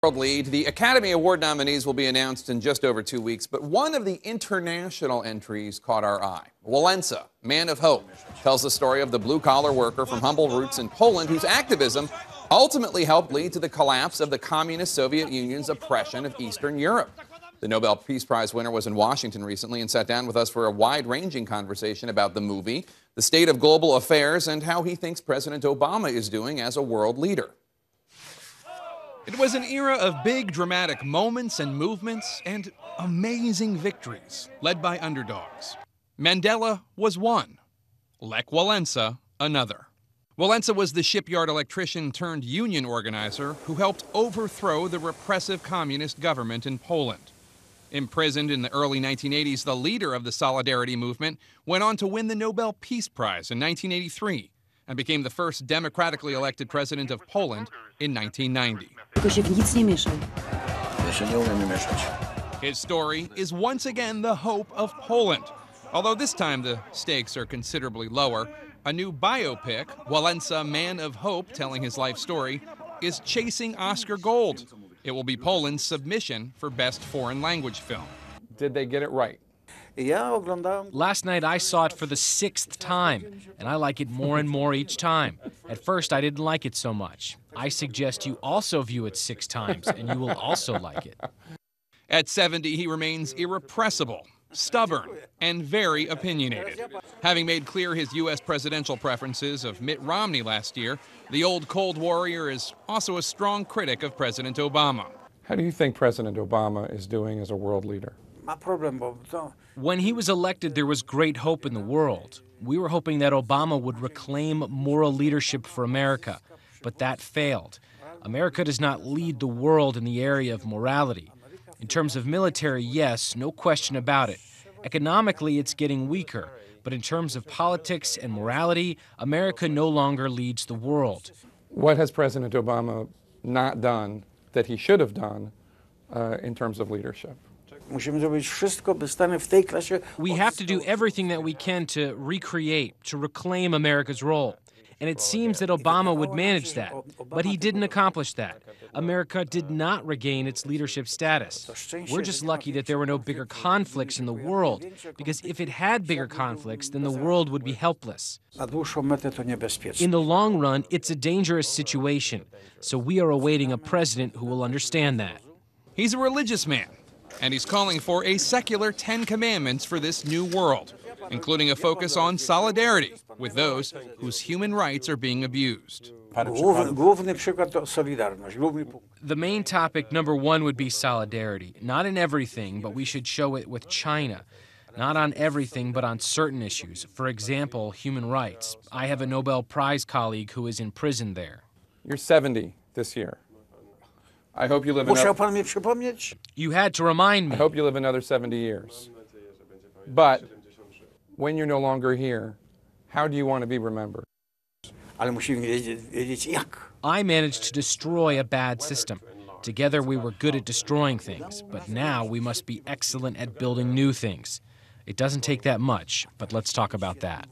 World lead. The Academy Award nominees will be announced in just over 2 weeks, but one of the international entries caught our eye. Wałęsa, Man of Hope, tells the story of the blue-collar worker from humble roots in Poland whose activism ultimately helped lead to the collapse of the communist Soviet Union's oppression of Eastern Europe. The Nobel Peace Prize winner was in Washington recently and sat down with us for a wide-ranging conversation about the movie, the state of global affairs, and how he thinks President Obama is doing as a world leader. It was an era of big dramatic moments and movements and amazing victories led by underdogs. Mandela was one, Lech Wałęsa another. Wałęsa was the shipyard electrician turned union organizer who helped overthrow the repressive communist government in Poland. Imprisoned in the early 1980s, the leader of the Solidarity movement went on to win the Nobel Peace Prize in 1983 and became the first democratically elected president of Poland in 1990. His story is once again the hope of Poland. Although this time the stakes are considerably lower, a new biopic, Wałęsa, Man of Hope, telling his life story, is chasing Oscar Gold. It will be Poland's submission for Best Foreign Language Film. Did they get it right? Last night I saw it for the 6th time, and I like it more and more each time. At first I didn't like it so much. I suggest you also view it 6 times, and you will also like it. At 70, he remains irrepressible, stubborn, and very opinionated. Having made clear his U.S. presidential preferences of Mitt Romney last year, the old Cold Warrior is also a strong critic of President Obama. How do you think President Obama is doing as a world leader? When he was elected, there was great hope in the world. We were hoping that Obama would reclaim moral leadership for America, but that failed. America does not lead the world in the area of morality. In terms of military, yes, no question about it. Economically, it's getting weaker. But in terms of politics and morality, America no longer leads the world. What has President Obama not done that he should have done in terms of leadership? We have to do everything that we can to recreate, to reclaim America's role. And it seems that Obama would manage that, but he didn't accomplish that. America did not regain its leadership status. We're just lucky that there were no bigger conflicts in the world, because if it had bigger conflicts, then the world would be helpless. In the long run, it's a dangerous situation, so we are awaiting a president who will understand that. He's a religious man, and he's calling for a secular 10 Commandments for this new world, including a focus on solidarity with those whose human rights are being abused. The main topic, number one, would be solidarity. Not in everything, but we should show it with China. Not on everything, but on certain issues. For example, human rights. I have a Nobel Prize colleague who is in prison there. You're 70 this year. I hope you live another... You had to remind me. I hope you live another 70 years. But when you're no longer here, how do you want to be remembered? I managed to destroy a bad system. Together we were good at destroying things, but now we must be excellent at building new things. It doesn't take that much, but let's talk about that.